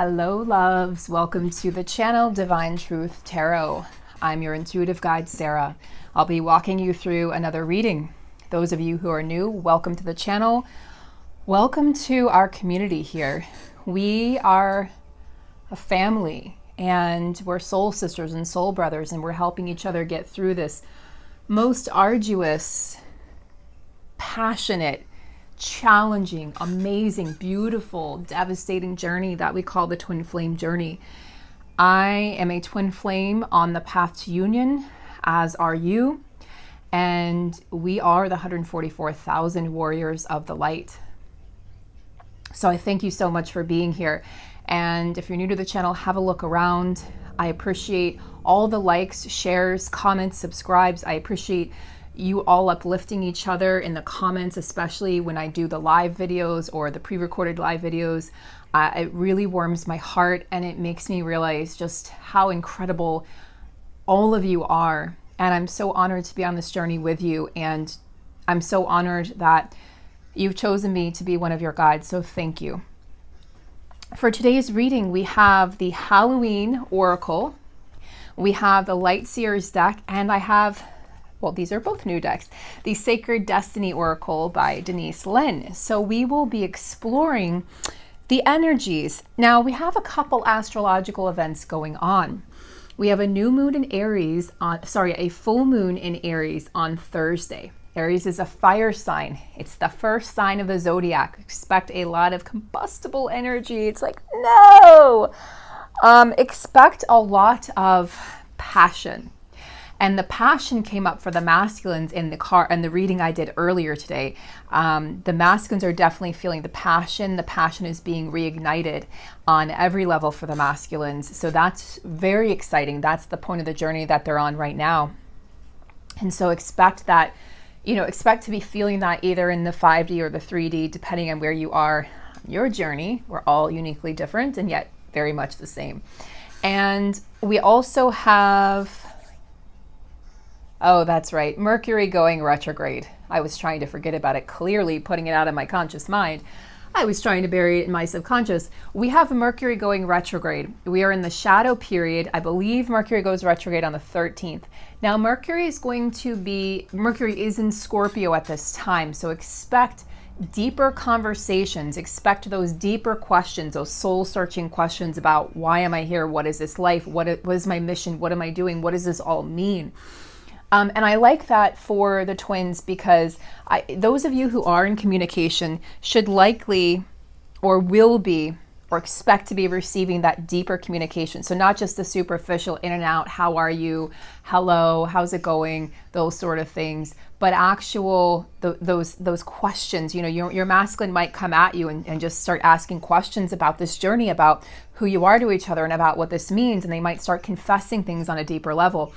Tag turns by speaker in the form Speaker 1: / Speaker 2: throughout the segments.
Speaker 1: Hello, loves. Welcome to the channel Divine Truth Tarot. I'm your intuitive guide, Sarah. I'll be walking you through another reading. Those of you who are new, welcome to the channel. Welcome to our community here. We are a family and we're soul sisters and soul brothers, and we're helping each other get through this most arduous, passionate, challenging, amazing, beautiful, devastating journey that we call the twin flame journey. I am a twin flame on the path to union, as are you, and we are the 144,000 warriors of the light. So I thank you so much for being here. And if you're new to the channel, have a look around. I appreciate all the likes, shares, comments, subscribes. I appreciate you all uplifting each other in the comments, especially when I do the live videos or the pre-recorded live videos. It really warms my heart, and it makes me realize just how incredible all of you are. And I'm so honored to be on this journey with you, and I'm so honored that you've chosen me to be one of your guides, so thank you. For today's reading, we have the Halloween Oracle, we have the Light Seers deck, and I have, well, these are both new decks, the Sacred Destiny Oracle by Denise Linn. So we will be exploring the energies. Now, we have a couple astrological events going on. We have a new moon in Aries a full moon in Aries on Thursday. Aries is a fire sign. It's the first sign of the zodiac. Expect a lot of combustible energy. It's like, no! Expect a lot of passion. And the passion came up for the masculines in the reading I did earlier today. The masculines are definitely feeling the passion. The passion is being reignited on every level for the masculines. So that's very exciting. That's the point of the journey that they're on right now. And so expect that, expect to be feeling that either in the 5D or the 3D, depending on where you are on your journey. We're all uniquely different and yet very much the same. And we also have, oh, that's right, Mercury going retrograde. I was trying to forget about it, clearly putting it out of my conscious mind. I was trying to bury it in my subconscious. We have Mercury going retrograde. We are in the shadow period. I believe Mercury goes retrograde on the 13th. Now, Mercury is in Scorpio at this time, so expect deeper conversations, expect those deeper questions, those soul-searching questions about why am I here? What is this life? What is my mission? What am I doing? What does this all mean? And I like that for the twins because those of you who are in communication should likely or will be or expect to be receiving that deeper communication. So not just the superficial in and out, how are you, hello, how's it going, those sort of things, but actual, those questions. Your masculine might come at you and just start asking questions about this journey, about who you are to each other and about what this means, and they might start confessing things on a deeper level.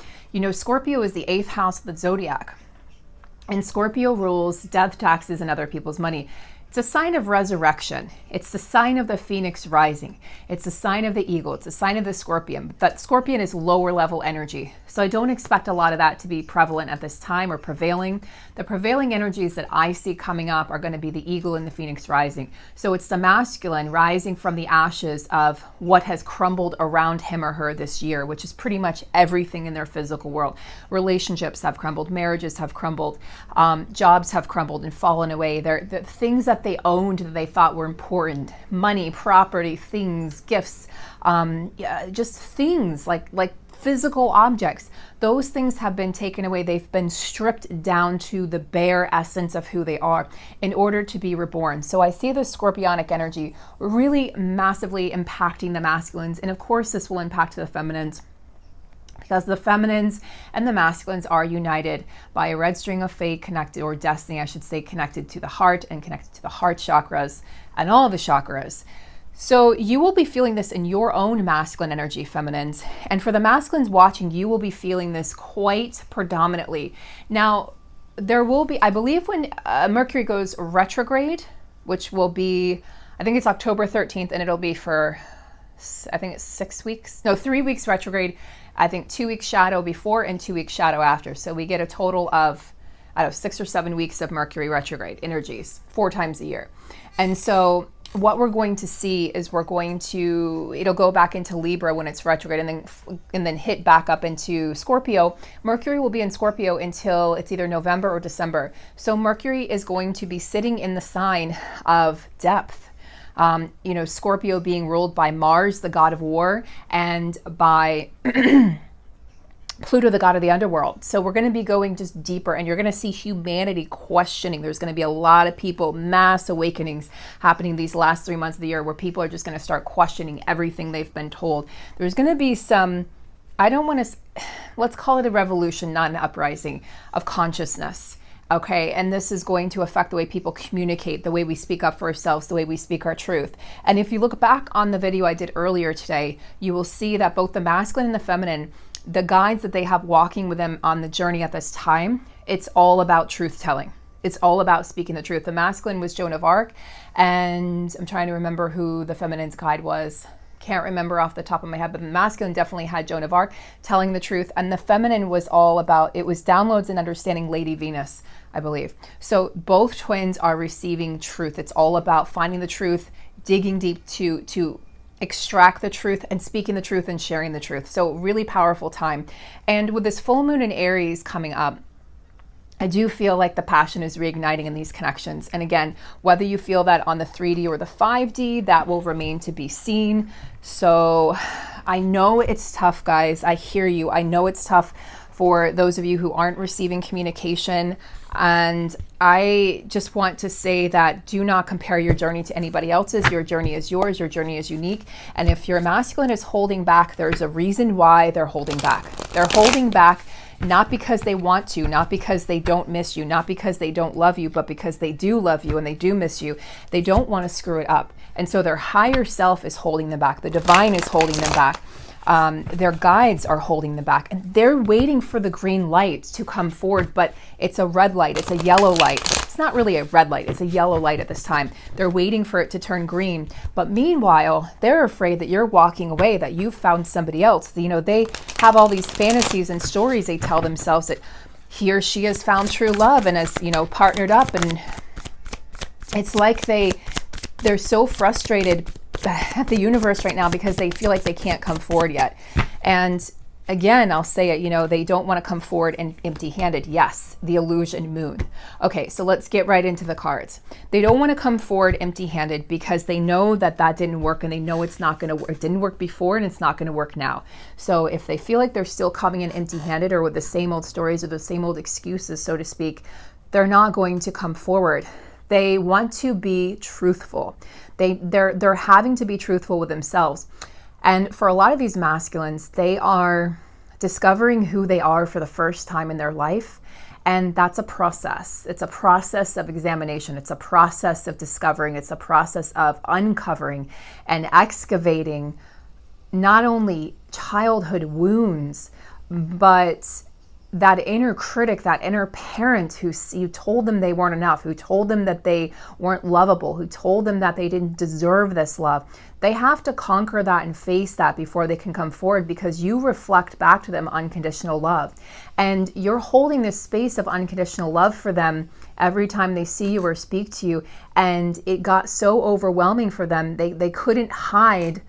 Speaker 1: Scorpio is the 8th house of the zodiac, and Scorpio rules death, taxes, and other people's money. It's a sign of resurrection. It's the sign of the phoenix rising. It's the sign of the eagle. It's the sign of the scorpion. But that scorpion is lower level energy. So I don't expect a lot of that to be prevalent at this time or prevailing. The prevailing energies that I see coming up are going to be the eagle and the phoenix rising. So it's the masculine rising from the ashes of what has crumbled around him or her this year, which is pretty much everything in their physical world. Relationships have crumbled. Marriages have crumbled. Jobs have crumbled and fallen away. The things that they owned that they thought were important, money, property, things, gifts, just things like physical objects, those things have been taken away. They've been stripped down to the bare essence of who they are in order to be reborn. So I see the scorpionic energy really massively impacting the masculines, and of course this will impact the feminines, because the feminines and the masculines are united by a red string of fate connected, or destiny, I should say, connected to the heart and connected to the heart chakras and all the chakras. So you will be feeling this in your own masculine energy, feminines. And for the masculines watching, you will be feeling this quite predominantly. Now, there will be, I believe when Mercury goes retrograde, which will be, I think it's October 13th, and it'll be for, I think it's 3 weeks retrograde. I think 2 weeks shadow before and 2 weeks shadow after. So we get a total of, 6 or 7 weeks of Mercury retrograde energies 4 times a year. And so what we're going to see is it'll go back into Libra when it's retrograde, and then hit back up into Scorpio. Mercury will be in Scorpio until it's either November or December. So Mercury is going to be sitting in the sign of depth. Scorpio being ruled by Mars, the god of war, and by Pluto, the god of the underworld. So we're going to be going just deeper, and you're going to see humanity questioning. There's going to be a lot of people, mass awakenings happening these last 3 months of the year, where people are just going to start questioning everything they've been told. There's going to be some, let's call it a revolution, not an uprising of consciousness. Okay, and this is going to affect the way people communicate, the way we speak up for ourselves, the way we speak our truth. And if you look back on the video I did earlier today, you will see that both the masculine and the feminine, the guides that they have walking with them on the journey at this time, it's all about truth telling. It's all about speaking the truth. The masculine was Joan of Arc, and I'm trying to remember who the feminine's guide was. Can't remember off the top of my head, but the masculine definitely had Joan of Arc telling the truth, and the feminine was all about, it was downloads and understanding Lady Venus, I believe. So both twins are receiving truth. It's all about finding the truth, digging deep to extract the truth, and speaking the truth and sharing the truth. So really powerful time. And with this full moon in Aries coming up, I do feel like the passion is reigniting in these connections. And again, whether you feel that on the 3D or the 5D, that will remain to be seen. So I know it's tough, guys. I hear you. I know it's tough for those of you who aren't receiving communication. And I just want to say that do not compare your journey to anybody else's. Your journey is yours. Your journey is unique. And if your masculine is holding back, there's a reason why they're holding back. They're holding back not because they want to, not because they don't miss you, not because they don't love you, but because they do love you and they do miss you. They don't want to screw it up. And so their higher self is holding them back. The divine is holding them back. Their guides are holding them back, and they're waiting for the green light to come forward, but it's a red light. It's a yellow light. It's not really a red light. It's a yellow light at this time. They're waiting for it to turn green. But meanwhile, they're afraid that you're walking away, that you've found somebody else. They have all these fantasies and stories they tell themselves that he or she has found true love and has, partnered up. And it's like they're so frustrated at the universe right now because they feel like they can't come forward yet. And again, I'll say it, they don't want to come forward and empty-handed. Yes, the illusion moon. Okay, so let's get right into the cards. They don't want to come forward empty-handed because they know that didn't work, and they know it's not going to work. It didn't work before, and it's not going to work now. So if they feel like they're still coming in empty-handed or with the same old stories or the same old excuses, so to speak, they're not going to come forward. They want to be truthful. They're having to be truthful with themselves. And for a lot of these masculines, they are discovering who they are for the first time in their life. And that's a process. It's a process of examination. It's a process of discovering. It's a process of uncovering and excavating not only childhood wounds, but that inner critic, that inner parent who told them they weren't enough, who told them that they weren't lovable, who told them that they didn't deserve this love. They have to conquer that and face that before they can come forward, because you reflect back to them unconditional love. And you're holding this space of unconditional love for them every time they see you or speak to you. And it got so overwhelming for them, they couldn't hide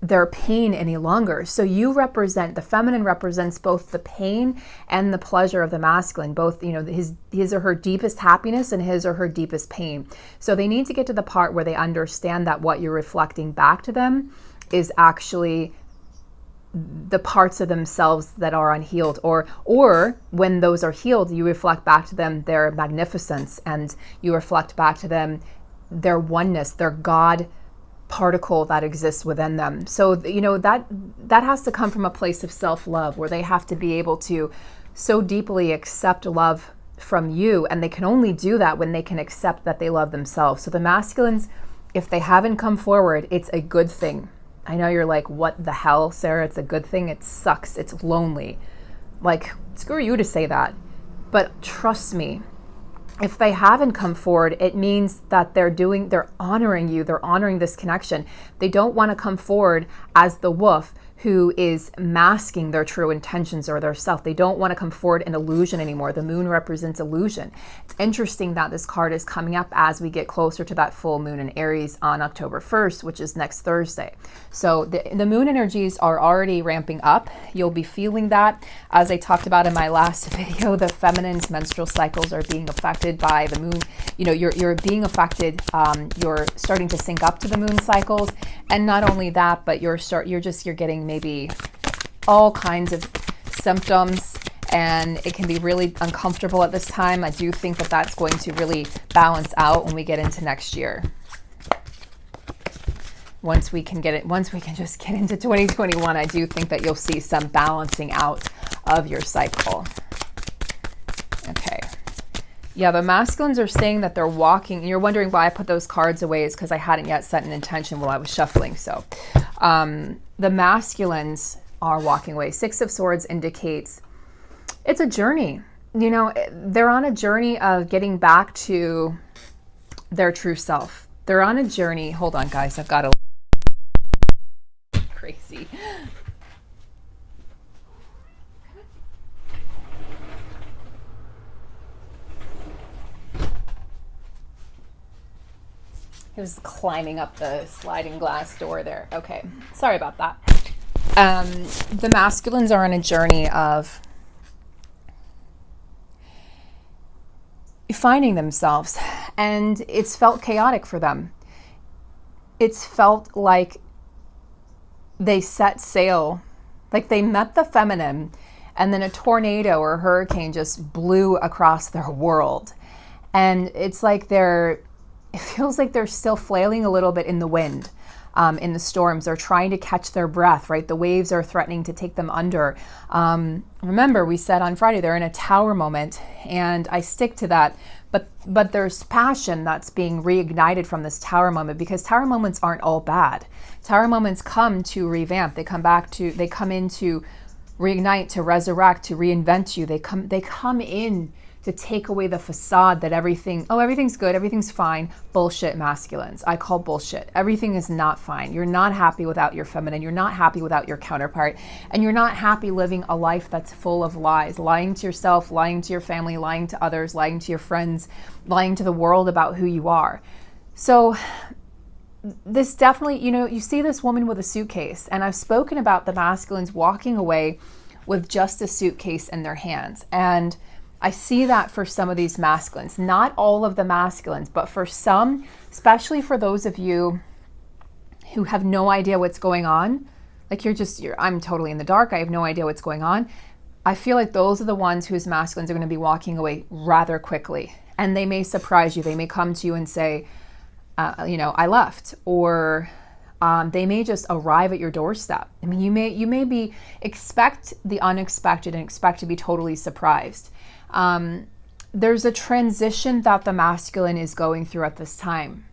Speaker 1: their pain any longer. So the feminine represents both the pain and the pleasure of the masculine, both, his or her deepest happiness and his or her deepest pain. So they need to get to the part where they understand that what you're reflecting back to them is actually the parts of themselves that are unhealed, or when those are healed, you reflect back to them their magnificence, and you reflect back to them their oneness, their God particle that exists within them. So that has to come from a place of self-love, where they have to be able to so deeply accept love from you, and they can only do that when they can accept that they love themselves. So the masculines, if they haven't come forward, it's a good thing. I know you're like, what the hell, Sarah? It's a good thing? It sucks. It's lonely. Like, screw you to say that. But trust me, if they haven't come forward, it means that they're honoring you. They're honoring this connection. They don't want to come forward as the wolf who is masking their true intentions or their self. They don't want to come forward in illusion anymore. The moon represents illusion. It's interesting that this card is coming up as we get closer to that full moon in Aries on October 1st, which is next Thursday. So the moon energies are already ramping up. You'll be feeling that. As I talked about in my last video, the feminine's menstrual cycles are being affected by the moon. You know, you're being affected. You're starting to sync up to the moon cycles. And not only that, but you're getting maybe all kinds of symptoms, and it can be really uncomfortable at this time. I do think that that's going to really balance out when we get into next year. Once we can just get into 2021, I do think that you'll see some balancing out of your cycle. Okay. Yeah, the masculines are saying that they're walking, and you're wondering why I put those cards away is because I hadn't yet set an intention while I was shuffling. So the masculines are walking away. Six of Swords indicates it's a journey. You know, they're on a journey of getting back to their true self. They're on a journey. Hold on, guys. I've got a crazy. He was climbing up the sliding glass door there. Okay, sorry about that. The masculines are on a journey of finding themselves, and it's felt chaotic for them. It's felt like they set sail, like they met the feminine, and then a tornado or a hurricane just blew across their world. And it's like it feels like they're still flailing a little bit in the wind, in the storms. They're trying to catch their breath, right? The waves are threatening to take them under. Remember, we said on Friday, they're in a tower moment, and I stick to that. But there's passion that's being reignited from this tower moment, because tower moments aren't all bad. Tower moments come to revamp. They come in to reignite, to resurrect, to reinvent you. They come in to take away the facade that everything's good, everything's fine. Bullshit, masculines. I call bullshit. Everything is not fine. You're not happy without your feminine. You're not happy without your counterpart. And you're not happy living a life that's full of lies. Lying to yourself, lying to your family, lying to others, lying to your friends, lying to the world about who you are. So this definitely, you see this woman with a suitcase, and I've spoken about the masculines walking away with just a suitcase in their hands. And I see that for some of these masculines, not all of the masculines, but for some, especially for those of you who have no idea what's going on, like I'm totally in the dark. I have no idea what's going on. I feel like those are the ones whose masculines are going to be walking away rather quickly, and they may surprise you. They may come to you and say, I left, or they may just arrive at your doorstep. I mean, you may expect the unexpected and expect to be totally surprised. There's a transition that the masculine is going through at this time.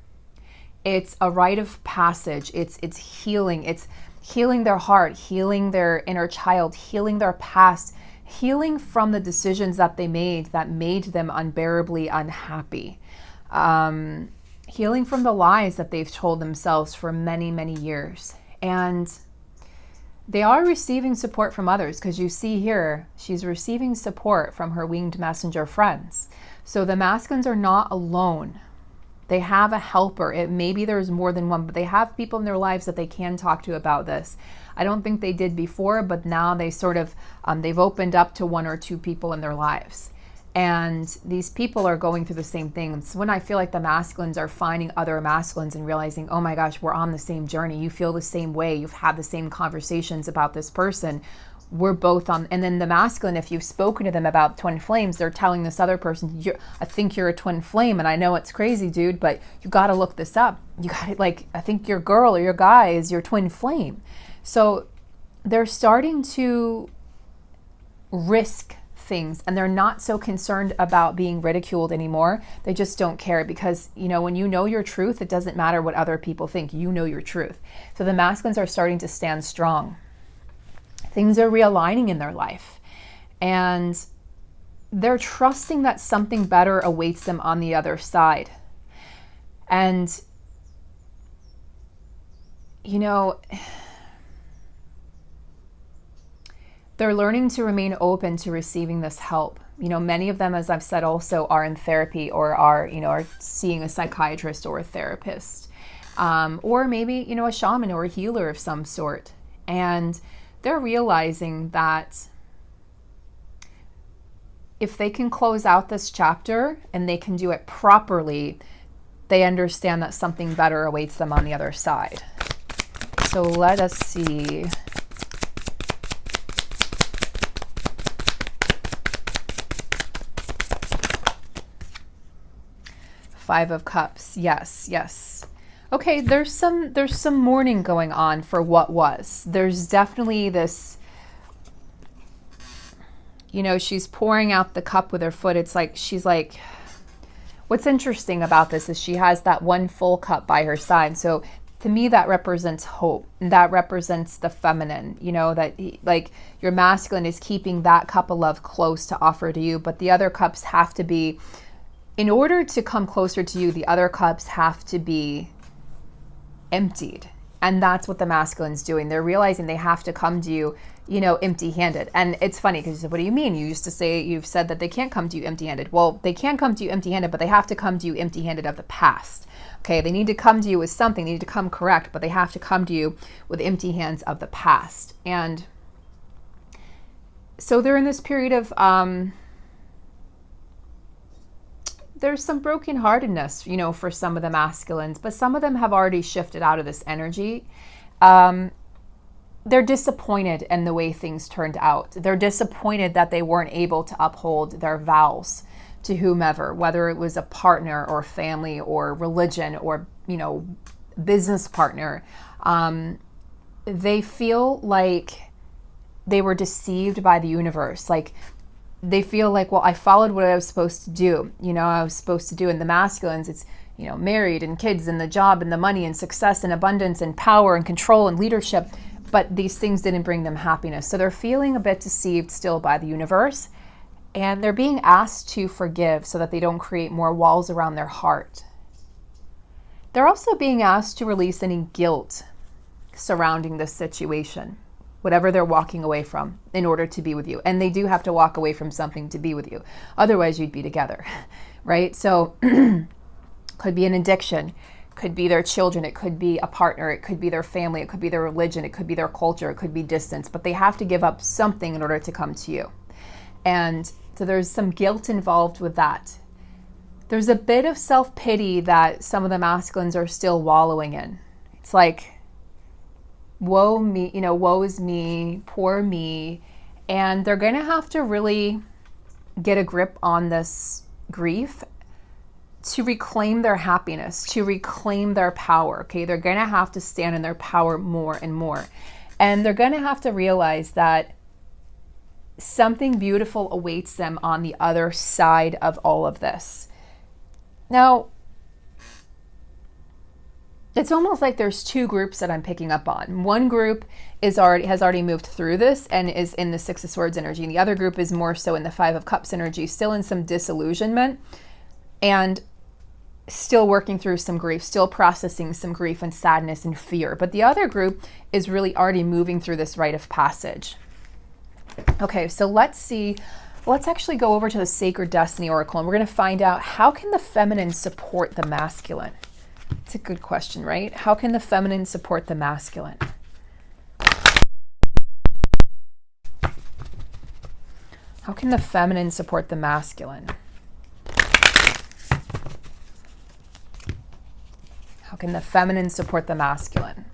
Speaker 1: It's a rite of passage. It's healing. It's healing their heart, healing their inner child, healing their past, healing from the decisions that they made that made them unbearably unhappy. Healing from the lies that they've told themselves for many, many years. And they are receiving support from others, because you see here, she's receiving support from her winged messenger friends. So the masculines are not alone. They have a helper. Maybe there's more than one, but they have people in their lives that they can talk to about this. I don't think they did before, but now they sort of, they've opened up to one or two people in their lives. And these people are going through the same thing. It's when I feel like the masculines are finding other masculines and realizing, oh my gosh, we're on the same journey. You feel the same way. You've had the same conversations about this person. We're both on. And then the masculine, if you've spoken to them about twin flames, they're telling this other person, I think you're a twin flame. And I know it's crazy, dude, but you got to look this up. You got to, I think your girl or your guy is your twin flame. So they're starting to risk things, and they're not so concerned about being ridiculed anymore. They just don't care, because when you know your truth, it doesn't matter what other people think. You know your truth. So the masculines are starting to stand strong. Things are realigning in their life, and they're trusting that something better awaits them on the other side. And they're learning to remain open to receiving this help. You know, many of them, as I've said, also are in therapy or are, you know, are seeing a psychiatrist or a therapist, or maybe, you know, a shaman or a healer of some sort. And they're realizing that if they can close out this chapter and they can do it properly, they understand that something better awaits them on the other side. So let us see. Five of Cups. Yes, yes. Okay, there's some mourning going on for what was. There's definitely this, you know, she's pouring out the cup with her foot. It's like, she's like, what's interesting about this is she has that one full cup by her side. So to me, that represents hope. That represents the feminine, you know, that like your masculine is keeping that cup of love close to offer to you, but the other cups have to be, in order to come closer to you, the other cups have to be emptied. And that's what the masculine's doing. They're realizing they have to come to you, you know, empty-handed. And it's funny because you said, what do you mean? You used to say, you've said that they can't come to you empty-handed. Well, they can come to you empty-handed, but they have to come to you empty-handed of the past. Okay, they need to come to you with something. They need to come correct, but they have to come to you with empty hands of the past. And so they're in this period of, there's some brokenheartedness, you know, for some of the masculines, but some of them have already shifted out of this energy. They're disappointed in the way things turned out. They're disappointed that they weren't able to uphold their vows to whomever, whether it was a partner or family or religion or, you know, business partner. They feel like they were deceived by the universe. Like, they feel like, well, I followed what I was supposed to do. You know, I was supposed to do. In the masculines, it's, you know, married and kids and the job and the money and success and abundance and power and control and leadership. But these things didn't bring them happiness. So they're feeling a bit deceived still by the universe. And they're being asked to forgive so that they don't create more walls around their heart. They're also being asked to release any guilt surrounding this situation, whatever they're walking away from in order to be with you. And they do have to walk away from something to be with you. Otherwise, you'd be together, right? So could be an addiction, could be their children, it could be a partner, it could be their family, it could be their religion, it could be their culture, it could be distance, but they have to give up something in order to come to you. And so there's some guilt involved with that. There's a bit of self-pity that some of the masculines are still wallowing in. It's like, woe me, you know, woe is me, poor me. And they're going to have to really get a grip on this grief to reclaim their happiness, to reclaim their power. Okay, they're going to have to stand in their power more and more. And they're going to have to realize that something beautiful awaits them on the other side of all of this. Now, it's almost like there's two groups that I'm picking up on. One group has already moved through this and is in the Six of Swords energy. And the other group is more so in the Five of Cups energy, still in some disillusionment and still working through some grief, still processing some grief and sadness and fear. But the other group is really already moving through this rite of passage. Okay, so let's see. Let's actually go over to the Sacred Destiny Oracle, and we're going to find out, how can the feminine support the masculine? It's a good question, right? How can the feminine support the masculine? How can the feminine support the masculine? How can the feminine support the masculine?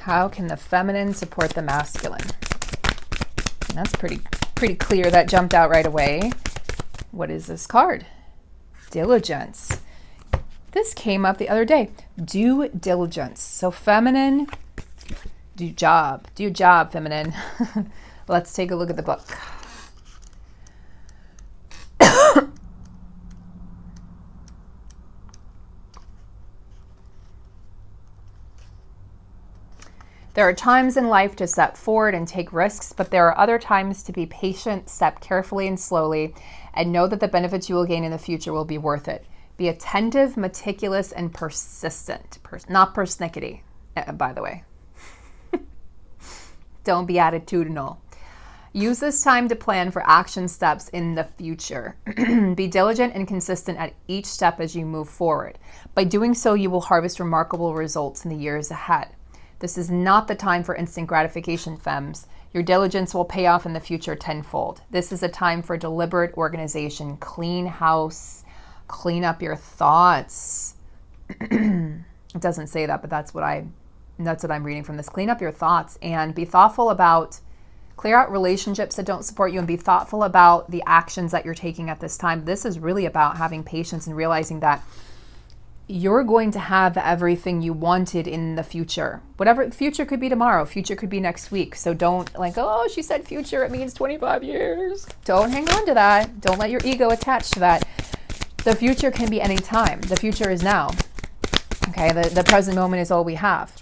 Speaker 1: How can the feminine support the masculine? And that's pretty clear. That jumped out right away. What is this card? Diligence. This came up the other day. Due diligence. So feminine, do your job. Do your job, feminine. Let's take a look at the book. There are times in life to step forward and take risks, but there are other times to be patient, step carefully and slowly, and know that the benefits you will gain in the future will be worth it. Be attentive, meticulous, and persistent. Not persnickety, by the way. Don't be attitudinal. Use this time to plan for action steps in the future. Be diligent and consistent at each step as you move forward. By doing so, you will harvest remarkable results in the years ahead. This is not the time for instant gratification, femmes. Your diligence will pay off in the future tenfold. This is a time for deliberate organization. Clean house, clean up your thoughts. It doesn't say that, but that's what I'm reading from this. Clean up your thoughts and be thoughtful about, clear out relationships that don't support you, and be thoughtful about the actions that you're taking at this time. This is really about having patience and realizing that you're going to have everything you wanted in the future. Whatever, future could be tomorrow, future could be next week. So don't like, oh, she said future, it means 25 years. Don't hang on to that. Don't let your ego attach to that. The future can be any time. The future is now. Okay, the present moment is all we have.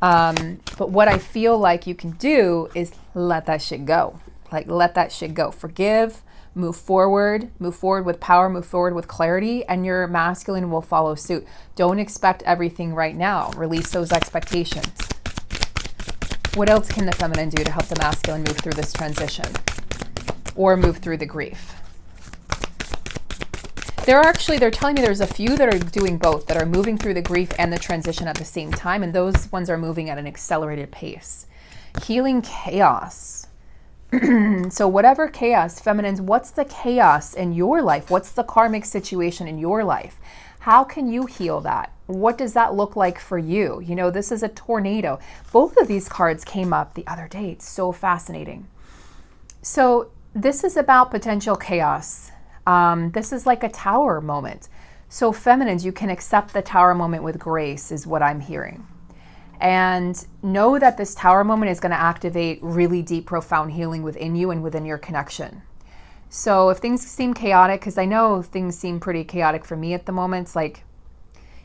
Speaker 1: But what I feel like you can do is let that shit go. Like, let that shit go. Forgive, move forward with power, move forward with clarity, and your masculine will follow suit. Don't expect everything right now. Release those expectations. What else can the feminine do to help the masculine move through this transition or move through the grief? They're telling me there's a few that are doing both, that are moving through the grief and the transition at the same time, and those ones are moving at an accelerated pace. Healing chaos. So whatever chaos, feminines, what's the chaos in your life? What's the karmic situation in your life? How can you heal that? What does that look like for you? You know, this is a tornado. Both of these cards came up the other day. It's so fascinating. So this is about potential chaos. This is like a tower moment. So feminines, you can accept the tower moment with grace is what I'm hearing. And know that this tower moment is going to activate really deep, profound healing within you and within your connection. So if things seem chaotic, because I know things seem pretty chaotic for me at the moment, it's like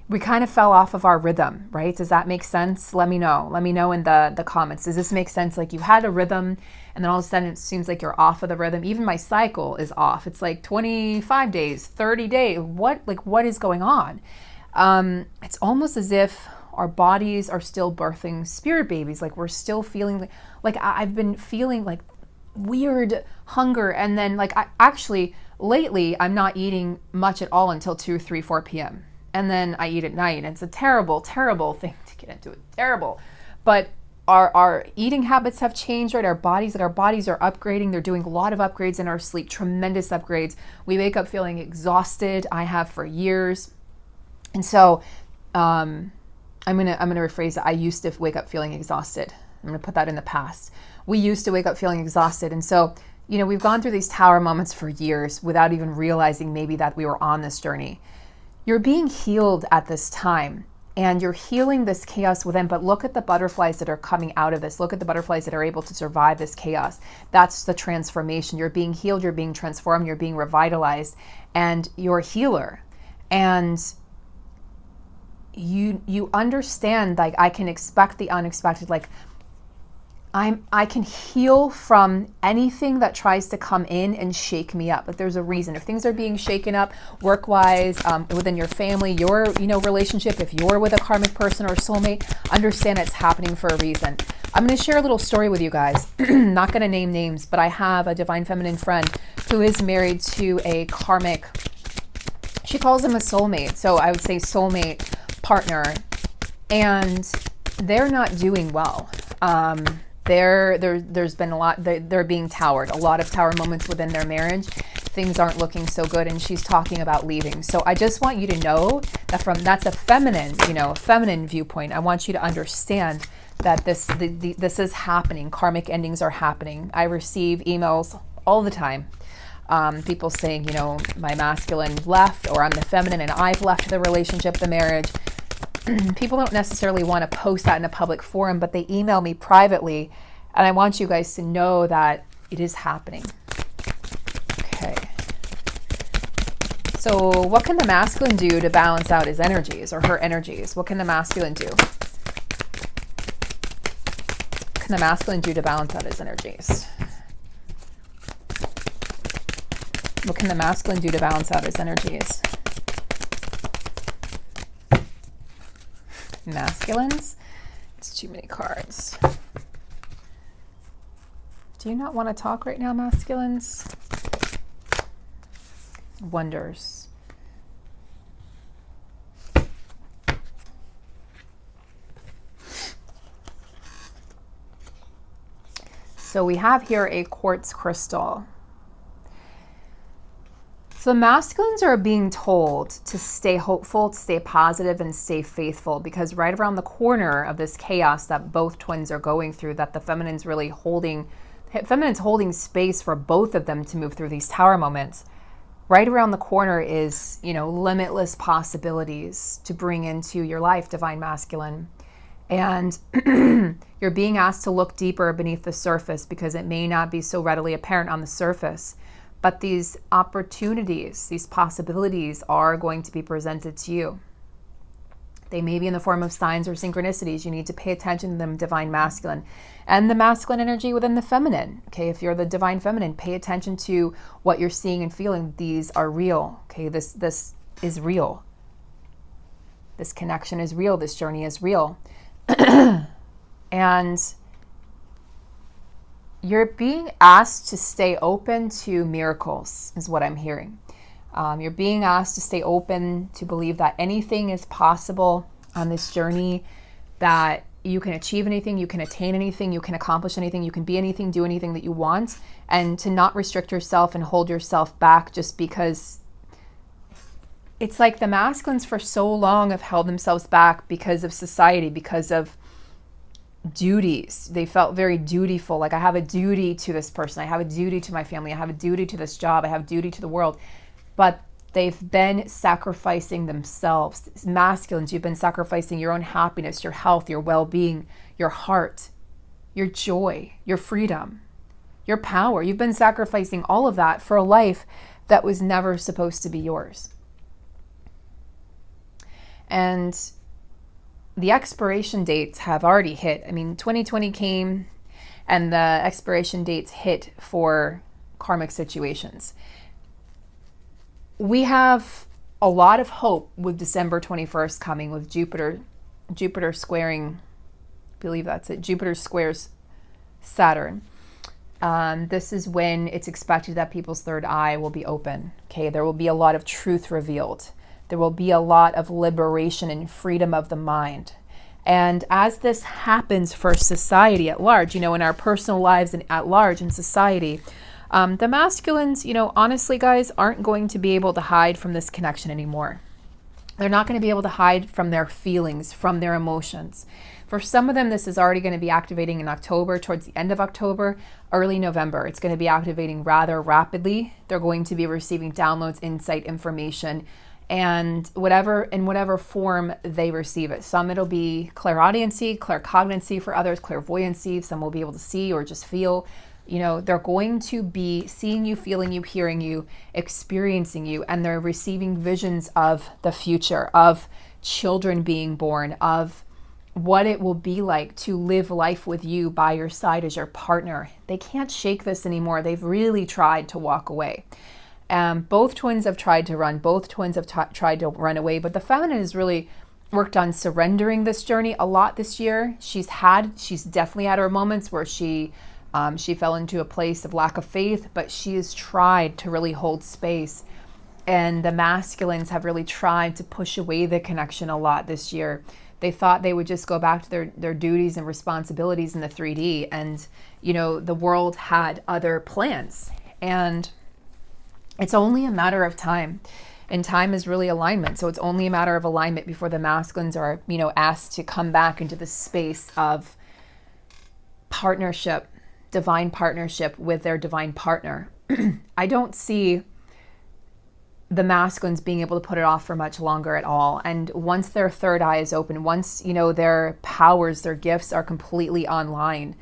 Speaker 1: we kind of fell off of our rhythm, right? Does that make sense? Let me know. Let me know in the comments. Does this make sense? Like you had a rhythm and then all of a sudden it seems like you're off of the rhythm. Even my cycle is off. It's like 25 days, 30 days. What is going on? It's almost as if our bodies are still birthing spirit babies. Like we're still feeling like I've been feeling like weird hunger. And then like lately I'm not eating much at all until 2, 3, 4 p.m. And then I eat at night. And it's a terrible, terrible thing to get into. It's terrible. But our eating habits have changed, right? Our bodies are upgrading. They're doing a lot of upgrades in our sleep, tremendous upgrades. We wake up feeling exhausted. I have for years. And so, I'm gonna rephrase it. I used to wake up feeling exhausted. I'm gonna put that in the past. We used to wake up feeling exhausted. And so, you know, we've gone through these tower moments for years without even realizing maybe that we were on this journey. You're being healed at this time and you're healing this chaos within, but look at the butterflies that are coming out of this. Look at the butterflies that are able to survive this chaos. That's the transformation. You're being healed, you're being transformed, you're being revitalized, and you're a healer. And you understand, like, I can expect the unexpected. Like I can heal from anything that tries to come in and shake me up. But there's a reason. If things are being shaken up work-wise, within your family, your relationship, if you're with a karmic person or soulmate, understand it's happening for a reason. I'm going to share a little story with you guys. Not going to name names, but I have a divine feminine friend who is married to a karmic, she calls him a soulmate. So I would say soulmate partner, and they're not doing well. There's been a lot, they're being towered, a lot of tower moments within their marriage. Things aren't looking so good, and she's talking about leaving. So I just want you to know that that's a feminine, a feminine viewpoint. I want you to understand that this is happening. Karmic endings are happening. I receive emails all the time. People saying, my masculine left, or I'm the feminine and I've left the relationship, the marriage. People don't necessarily want to post that in a public forum, but they email me privately, and I want you guys to know that it is happening. Okay. So what can the masculine do to balance out his energies or her energies? What can the masculine do? can the masculine do to balance out his energies? What can the masculine do to balance out his energies? Masculines? It's too many cards. Do you not want to talk right now, masculines? Wonders. So we have here a quartz crystal. So the masculines are being told to stay hopeful, to stay positive, and stay faithful, because right around the corner of this chaos that both twins are going through, that the feminine's really holding space for both of them to move through these tower moments. Right around the corner is, you know, limitless possibilities to bring into your life, divine masculine. And you're being asked to look deeper beneath the surface, because it may not be so readily apparent on the surface. But these opportunities, these possibilities are going to be presented to you. They may be in the form of signs or synchronicities. You need to pay attention to them, divine masculine. And the masculine energy within the feminine. Okay, if you're the divine feminine, pay attention to what you're seeing and feeling. These are real. Okay, this is real. This connection is real. This journey is real. And you're being asked to stay open to miracles, is what I'm hearing. You're being asked to stay open, to believe that anything is possible on this journey, that you can achieve anything, you can attain anything, you can accomplish anything, you can be anything, do anything that you want, and to not restrict yourself and hold yourself back just because it's like the masculines for so long have held themselves back because of society, because of duties. They felt very dutiful, like I have a duty to this person, I have a duty to my family, I have a duty to this job, I have a duty to the world. But they've been sacrificing themselves. Masculines, you've been sacrificing your own happiness, your health, your well-being, your heart, your joy, your freedom, your power. You've been sacrificing all of that for a life that was never supposed to be yours. And the expiration dates have already hit. I mean, 2020 came and the expiration dates hit for karmic situations. We have a lot of hope with December 21st coming, with Jupiter squaring, I believe that's it, Jupiter squares Saturn. This is when it's expected that people's third eye will be open. Okay, there will be a lot of truth revealed. There will be a lot of liberation and freedom of the mind. And as this happens for society at large, you know, in our personal lives and at large in society, the masculines, you know, honestly, guys, aren't going to be able to hide from this connection anymore. They're not going to be able to hide from their feelings, from their emotions. For some of them, this is already going to be activating in October, towards the end of October, early November. It's going to be activating rather rapidly. They're going to be receiving downloads, insight, information, and in whatever form they receive it. Some it'll be clairaudiency, claircognizancy, for others clairvoyancy. Some will be able to see or just feel. You know, they're going to be seeing you, feeling you, hearing you, experiencing you, and they're receiving visions of the future, of children being born, of what it will be like to live life with you by your side as your partner. They can't shake this anymore. They've really tried to walk away. Both twins have tried to run. Both twins have tried to run away, but the feminine has really worked on surrendering this journey a lot this year. She's definitely had her moments where she fell into a place of lack of faith, but she has tried to really hold space. And the masculines have really tried to push away the connection a lot this year. They thought they would just go back to their duties and responsibilities in the 3D. And, you know, the world had other plans. And it's only a matter of time. And time is really alignment. So it's only a matter of alignment before the masculines are, you know, asked to come back into the space of partnership, divine partnership with their divine partner. I don't see the masculines being able to put it off for much longer at all. And once their third eye is open, once, you know, their powers, their gifts are completely online,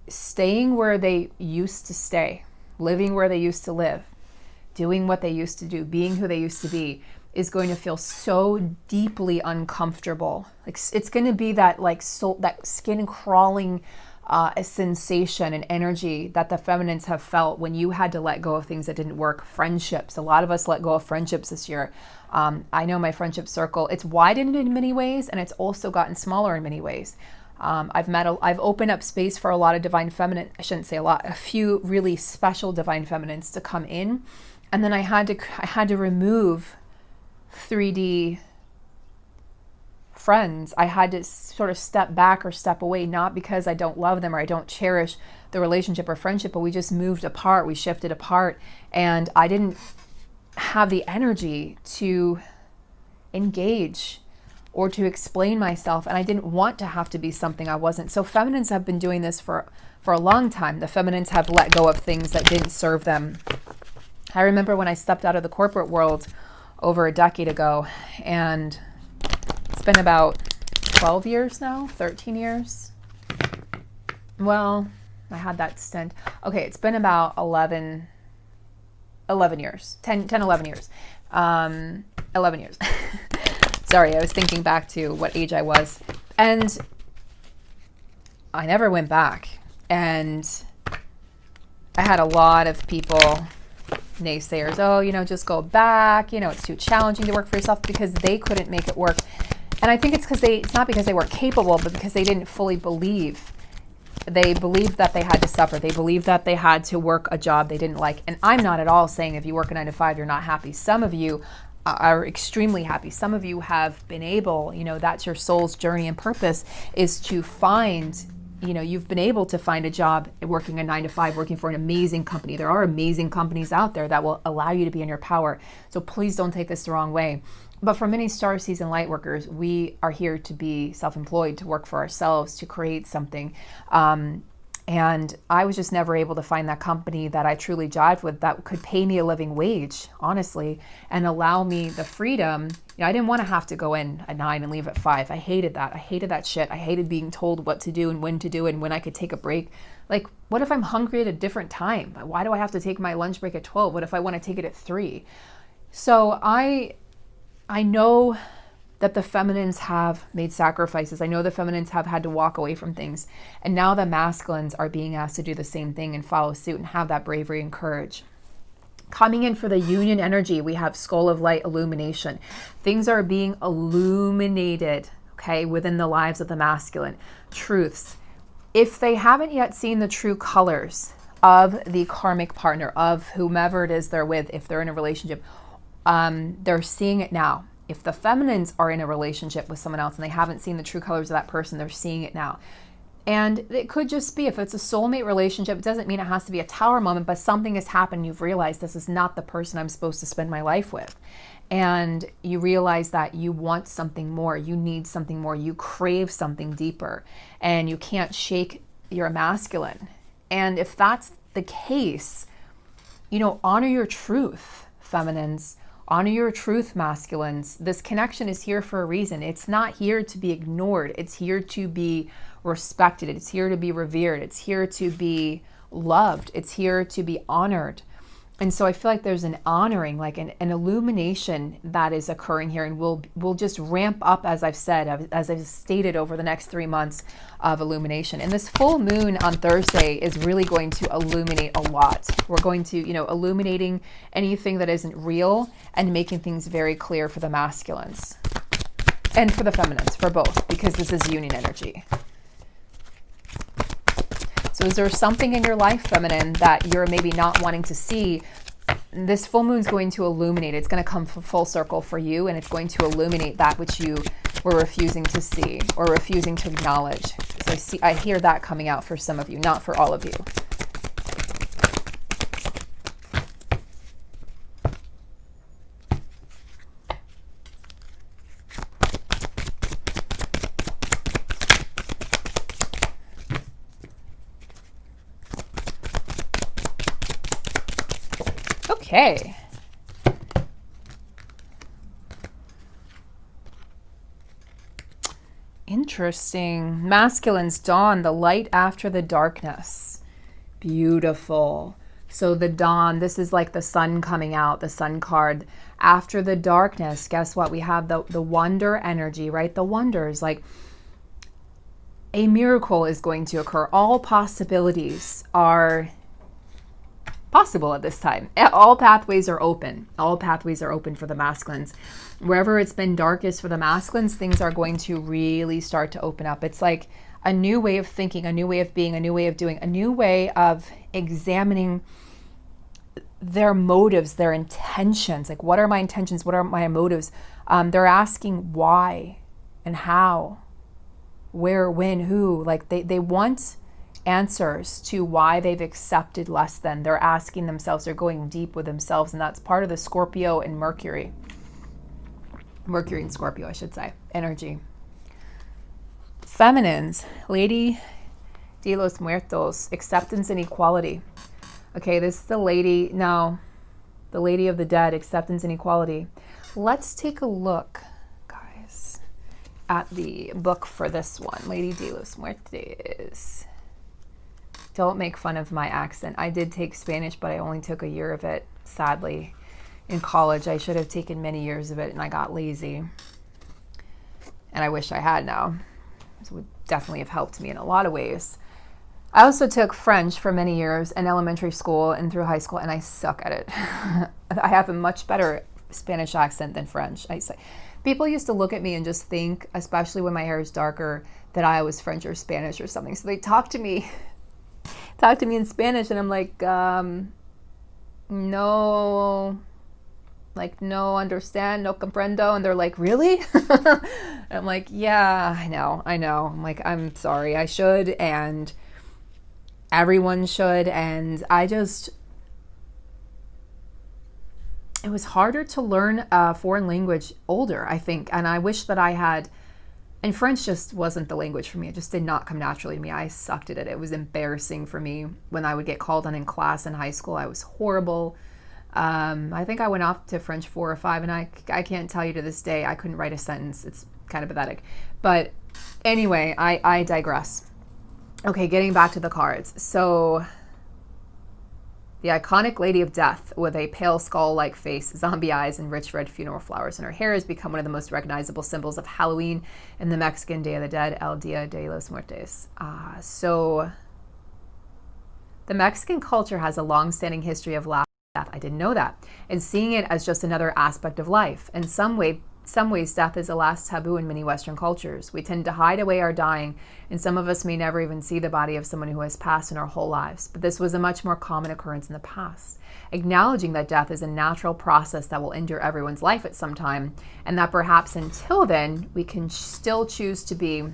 Speaker 1: staying where they used to stay, living where they used to live, doing what they used to do, being who they used to be, is going to feel so deeply uncomfortable. Like it's going to be that like soul, that skin crawling a sensation and energy that the feminines have felt when you had to let go of things that didn't work. Friendships. A lot of us let go of friendships this year. I know my friendship circle, it's widened in many ways, and it's also gotten smaller in many ways. I've opened up space for a lot of divine feminine, I shouldn't say a lot, a few really special divine feminines to come in. And then I had to remove 3D friends. I had to sort of step back or step away, not because I don't love them or I don't cherish the relationship or friendship, but we just moved apart, we shifted apart, and I didn't have the energy to engage or to explain myself, and I didn't want to have to be something I wasn't. So feminines have been doing this for a long time. The feminines have let go of things that didn't serve them. I remember when I stepped out of the corporate world over a decade ago, and it's been about 12 years now, 13 years. Well, I had that stint. Okay, it's been about 11 years, 11 years. 11 years. Sorry, I was thinking back to what age I was. And I never went back. And I had a lot of people, naysayers, oh, just go back. It's too challenging to work for yourself, because they couldn't make it work. And I think it's it's not because they weren't capable, but because they didn't fully believe. They believed that they had to suffer. They believed that they had to work a job they didn't like. And I'm not at all saying if you work a 9 to 5, you're not happy. Some of you are extremely happy. Some of you have been able, that's your soul's journey and purpose, is to find, you've been able to find a job working a 9 to 5, working for an amazing company. There are amazing companies out there that will allow you to be in your power. So please don't take this the wrong way. But for many star season light workers, we are here to be self-employed, to work for ourselves, to create something. And I was just never able to find that company that I truly jived with, that could pay me a living wage, honestly, and allow me the freedom. I didn't want to have to go in at 9 and leave at 5. I hated that. I hated that shit. I hated being told what to do and when to do it and when I could take a break. Like, what if I'm hungry at a different time? Why do I have to take my lunch break at 12? What if I want to take it at 3? So I know that the feminines have made sacrifices. I know the feminines have had to walk away from things. And now the masculines are being asked to do the same thing and follow suit and have that bravery and courage. Coming in for the union energy, we have Skull of Light illumination. Things are being illuminated, okay, within the lives of the masculine. Truths. If they haven't yet seen the true colors of the karmic partner, of whomever it is they're with, if they're in a relationship, they're seeing it now. If the feminines are in a relationship with someone else and they haven't seen the true colors of that person, they're seeing it now. And it could just be, if it's a soulmate relationship, it doesn't mean it has to be a tower moment, but something has happened. You've realized this is not the person I'm supposed to spend my life with. And you realize that you want something more. You need something more. You crave something deeper. And you can't shake your masculine. And if that's the case, honor your truth, feminines. Honor your truth, masculines. This connection is here for a reason. It's not here to be ignored. It's here to be respected. It's here to be revered. It's here to be loved. It's here to be honored. And so I feel like there's an honoring, like an illumination that is occurring here, and will just ramp up, as I've said, as I've stated, over the next 3 months of illumination. And this full moon on Thursday is really going to illuminate a lot. We're going to, illuminating anything that isn't real and making things very clear for the masculines and for the feminines, for both, because this is union energy. So is there something in your life, feminine, that you're maybe not wanting to see? This full moon is going to illuminate. It's going to come full circle for you, and it's going to illuminate that which you were refusing to see or refusing to acknowledge. So I hear that coming out for some of you, not for all of you. Okay. Interesting. Masculines, dawn, the light after the darkness. Beautiful. So the dawn, this is like the sun coming out, the sun card. After the darkness, guess what? We have the wonder energy, right? The wonders, like a miracle is going to occur. All possibilities are possible at this time. All pathways are open. All pathways are open for the masculines. Wherever it's been darkest for the masculines, things are going to really start to open up. It's like a new way of thinking, a new way of being, a new way of doing, a new way of examining their motives, their intentions. Like, what are my intentions? What are my motives? They're asking why and how, where, when, who. Like they want answers to why they've accepted less than. They're asking themselves, they're going deep with themselves, and that's part of the Scorpio and Mercury and Scorpio, I should say, energy. Feminines, Lady de los Muertos, acceptance and equality. Okay, this is the lady, no, the Lady of the Dead, acceptance and equality. Let's take a look, guys, at the book for this one, Lady de los Muertos. Don't make fun of my accent. I did take Spanish, but I only took a year of it, sadly. In college, I should have taken many years of it, and I got lazy. And I wish I had now. It would definitely have helped me in a lot of ways. I also took French for many years in elementary school and through high school, and I suck at it. I have a much better Spanish accent than French. People used to look at me and just think, especially when my hair is darker, that I was French or Spanish or something. So they talk to me in Spanish, and I'm like, no, understand, no comprendo. And they're like, really? And I'm like, yeah, I know. I'm like, I'm sorry, I should, and everyone should. And it was harder to learn a foreign language older, I think. And I wish that I had, and French just wasn't the language for me. It just did not come naturally to me. I sucked at it. It was embarrassing for me when I would get called on in class in high school. I was horrible. I think I went off to French 4 or 5, and I can't tell you to this day, I couldn't write a sentence. It's kind of pathetic. But anyway, I digress. Okay, getting back to the cards. So the iconic Lady of Death with a pale skull-like face, zombie eyes, and rich red funeral flowers in her hair has become one of the most recognizable symbols of Halloween and the Mexican Day of the Dead, El Dia de los Muertos. So the Mexican culture has a long-standing history of death. I didn't know that. And seeing it as just another aspect of life. In some ways, death is a last taboo in many Western cultures. We tend to hide away our dying, and some of us may never even see the body of someone who has passed in our whole lives. But this was a much more common occurrence in the past. Acknowledging that death is a natural process that will endure everyone's life at some time, and that perhaps until then, we can still choose to be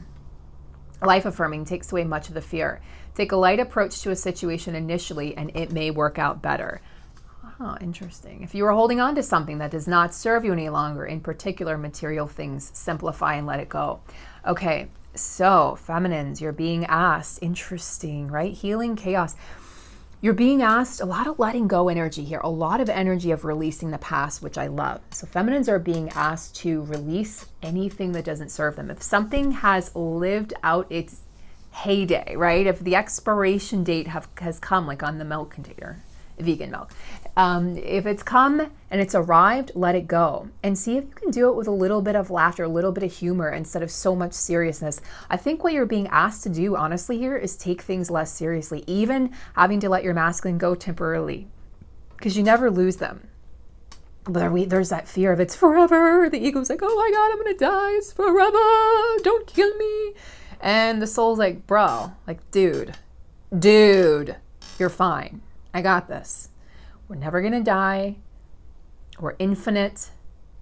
Speaker 1: life-affirming, takes away much of the fear. Take a light approach to a situation initially, and it may work out better. Oh, interesting. If you are holding on to something that does not serve you any longer, in particular material things, simplify and let it go. Okay, so feminines, you're being asked, interesting, right? Healing chaos. You're being asked a lot of letting go energy here, a lot of energy of releasing the past, which I love. So feminines are being asked to release anything that doesn't serve them. If something has lived out its heyday, right? If the expiration date has come, like on the milk container, vegan milk. If it's come and it's arrived, let it go. And see if you can do it with a little bit of laughter, a little bit of humor instead of so much seriousness. I think what you're being asked to do, honestly, here is take things less seriously, even having to let your masculine go temporarily, because you never lose them. But there's that fear of it's forever. The ego's like, oh my God, I'm going to die. It's forever. Don't kill me. And the soul's like, bro, like, dude, you're fine. I got this. We're never going to die. We're infinite.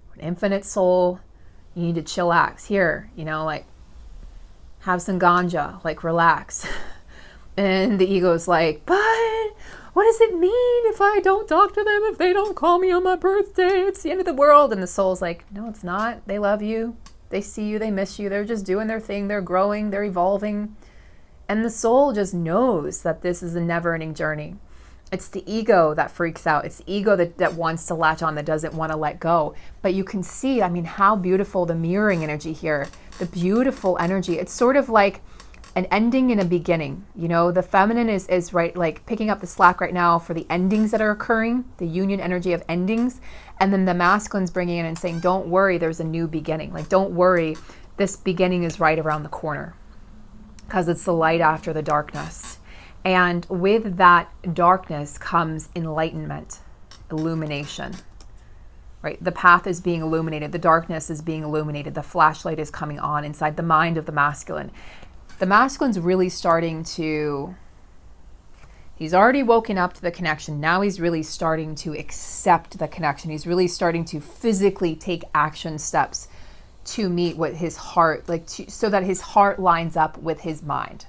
Speaker 1: We're an infinite soul. You need to chillax. Here, like, have some ganja, like, relax. And the ego's like, but what does it mean if I don't talk to them, if they don't call me on my birthday? It's the end of the world. And the soul's like, no, it's not. They love you. They see you. They miss you. They're just doing their thing. They're growing. They're evolving. And the soul just knows that this is a never-ending journey. It's the ego that freaks out. It's the ego that wants to latch on, that doesn't want to let go. But you can see, how beautiful the mirroring energy here, the beautiful energy. It's sort of like an ending and a beginning. You know, the feminine is right, like picking up the slack right now for the endings that are occurring, the union energy of endings. And then the masculine's bringing in and saying, don't worry, there's a new beginning. Like, don't worry, this beginning is right around the corner, because it's the light after the darkness. And with that darkness comes enlightenment, illumination, right? The path is being illuminated. The darkness is being illuminated. The flashlight is coming on inside the mind of the masculine. The masculine's really starting to, he's already woken up to the connection. Now he's really starting to accept the connection. He's really starting to physically take action steps to meet with his heart, like so that his heart lines up with his mind.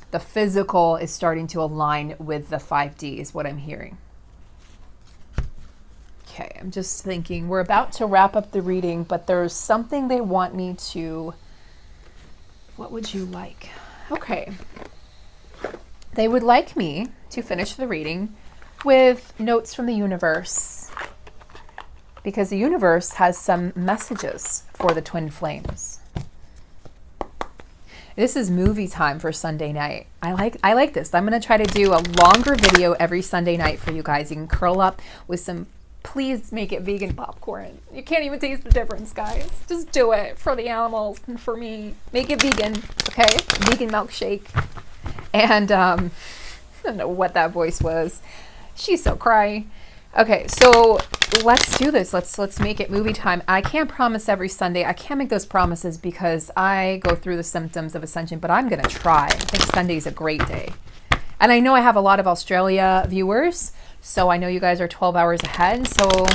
Speaker 1: The physical is starting to align with the 5D is what I'm hearing. Okay, I'm just thinking, we're about to wrap up the reading, but there's something they want me to, what would you like? Okay. They would like me to finish the reading with notes from the universe, because the universe has some messages for the twin flames. This is movie time for Sunday night. I like this. I'm going to try to do a longer video every Sunday night for you guys. You can curl up with some, please make it vegan popcorn. You can't even taste the difference, guys. Just do it for the animals and for me. Make it vegan, okay? Vegan milkshake. And I don't know what that voice was. She's so cry. Okay, so let's do this. Let's make it movie time. I can't promise every Sunday. I can't make those promises because I go through the symptoms of Ascension, but I'm going to try. I think Sunday's a great day. And I know I have a lot of Australia viewers, so I know you guys are 12 hours ahead, so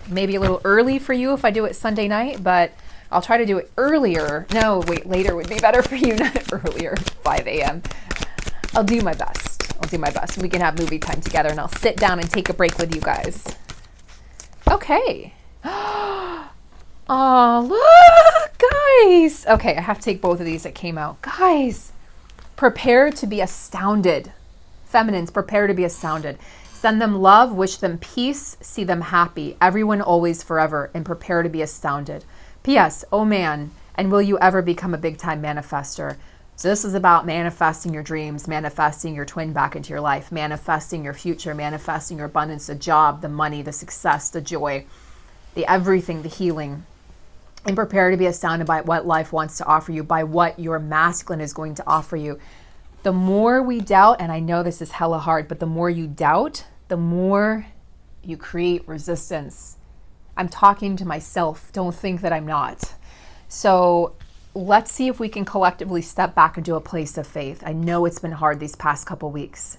Speaker 1: maybe a little early for you if I do it Sunday night, but I'll try to do it earlier. No, wait, later would be better for you, not earlier, 5 a.m. I'll do my best. I'll do my best. We can have movie time together, and I'll sit down and take a break with you guys. Okay. Oh, look, guys. Okay, I have to take both of these that came out. Guys, prepare to be astounded. Feminines, prepare to be astounded. Send them love, wish them peace, see them happy. Everyone, always, forever, and prepare to be astounded. P.S. Oh, man, and will you ever become a big-time manifester? So this is about manifesting your dreams, manifesting your twin back into your life, manifesting your future, manifesting your abundance, the job, the money, the success, the joy, the everything, the healing. And prepare to be astounded by what life wants to offer you, by what your masculine is going to offer you. The more we doubt, and I know this is hella hard, but the more you doubt, the more you create resistance. I'm talking to myself. Don't think that I'm not. So let's see if we can collectively step back into a place of faith. I know it's been hard these past couple weeks.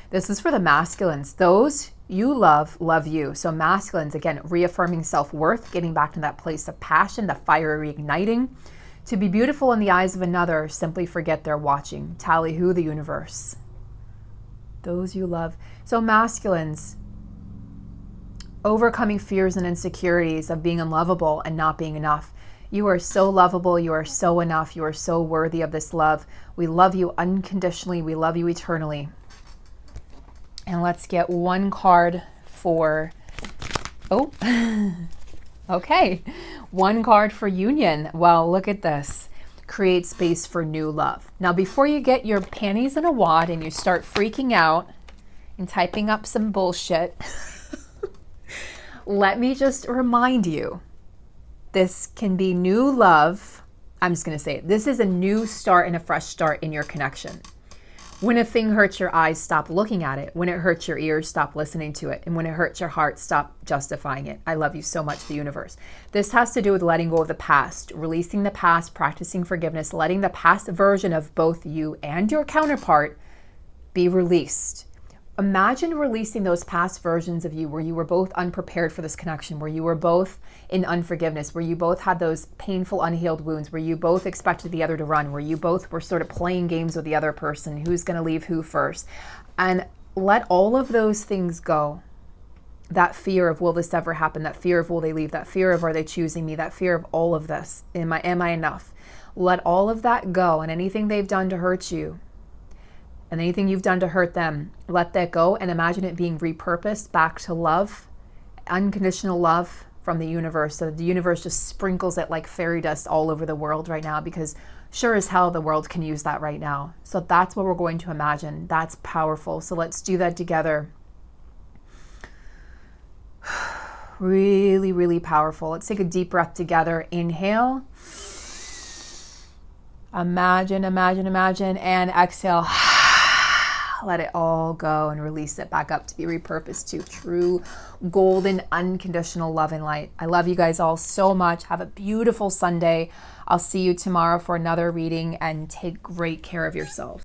Speaker 1: This is for the masculines. Those you love you. So masculines, again, reaffirming self-worth, getting back to that place of passion, the fire reigniting. To be beautiful in the eyes of another, simply forget they're watching. Tally who? The universe. Those you love. So masculines, overcoming fears and insecurities of being unlovable and not being enough. You are so lovable. You are so enough. You are so worthy of this love. We love you unconditionally. We love you eternally. And let's get one card for, okay. One card for union. Well, look at this. Create space for new love. Now, before you get your panties in a wad and you start freaking out and typing up some bullshit, let me just remind you, this can be new love. I'm just going to say it. This is a new start and a fresh start in your connection. When a thing hurts your eyes, stop looking at it. When it hurts your ears, stop listening to it. And when it hurts your heart, stop justifying it. I love you so much, the universe. This has to do with letting go of the past, releasing the past, practicing forgiveness, letting the past version of both you and your counterpart be released. Imagine releasing those past versions of you where you were both unprepared for this connection, where you were both in unforgiveness, where you both had those painful, unhealed wounds, where you both expected the other to run, where you both were sort of playing games with the other person, who's going to leave who first. And let all of those things go. That fear of, will this ever happen? That fear of, will they leave? That fear of, are they choosing me? That fear of all of this. Am I enough? Let all of that go, and anything they've done to hurt you, and anything you've done to hurt them, let that go and imagine it being repurposed back to love, unconditional love from the universe. So the universe just sprinkles it like fairy dust all over the world right now, because sure as hell the world can use that right now. So that's what we're going to imagine. That's powerful. So let's do that together. Really, really powerful. Let's take a deep breath together. Inhale. Imagine, imagine, imagine, and exhale. Let it all go and release it back up to be repurposed to true, golden, unconditional love and light. I love you guys all so much. Have a beautiful Sunday. I'll see you tomorrow for another reading, and take great care of yourself.